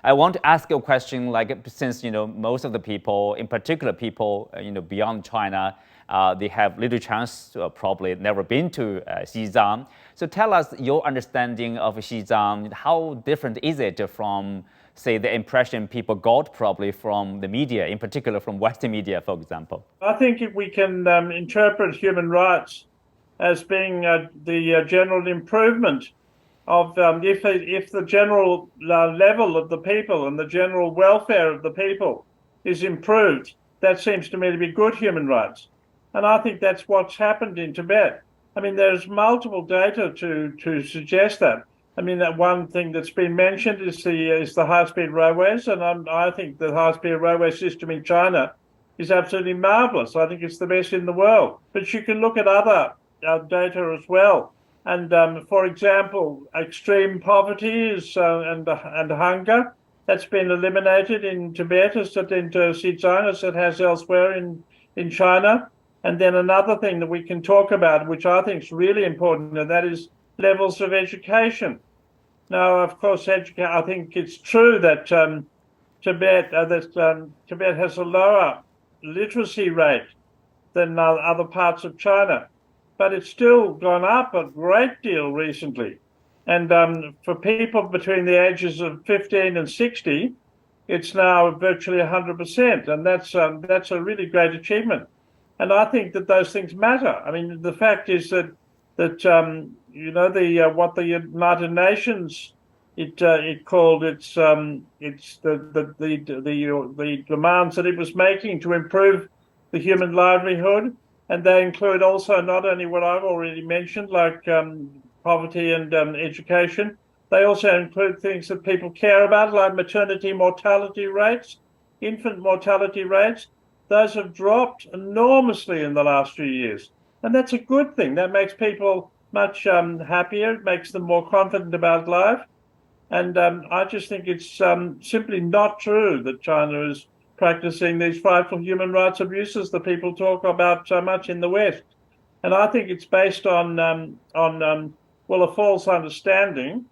I want to ask you a question, like since most of the people, in particular people beyond China, they have little chance, probably never been to Xizang. So tell us your understanding of Xizang. How different is it from, say, the impression people got probably from the media, in particular from Western media, for example? I think if we can interpret human rights as being the general improvement of if the general level of the people and the general welfare of the people is improved, that seems to me to be good human rights. And I think that's what's happened in Tibet. I mean, there's multiple data to suggest that. I mean, that one thing that's been mentioned is the high-speed railways, and I think the high-speed railway system in China is absolutely marvelous. I think it's the best in the world. But you can look at other data as well. And for example, extreme poverty and hunger, that's been eliminated in Tibet, as it in Xizang, as it has elsewhere in China. And then another thing that we can talk about, which I think is really important, and that is levels of education. Now, of course, I think it's true that Tibet has a lower literacy rate than other parts of China, but it's still gone up a great deal recently. And for people between the ages of 15 and 60, it's now virtually 100%, and that's a really great achievement. And I think that those things matter. I mean, the fact is that what the United Nations it called the demands that it was making to improve the human livelihood, and they include also not only what I've already mentioned, like poverty and education. They also include things that people care about, like maternity mortality rates, infant mortality rates. Those have dropped enormously in the last few years, and that's a good thing. That makes people much happier. It makes them more confident about life. And I just think it's simply not true that China is practicing these frightful human rights abuses that people talk about so much in the West. And I think it's based on a false understanding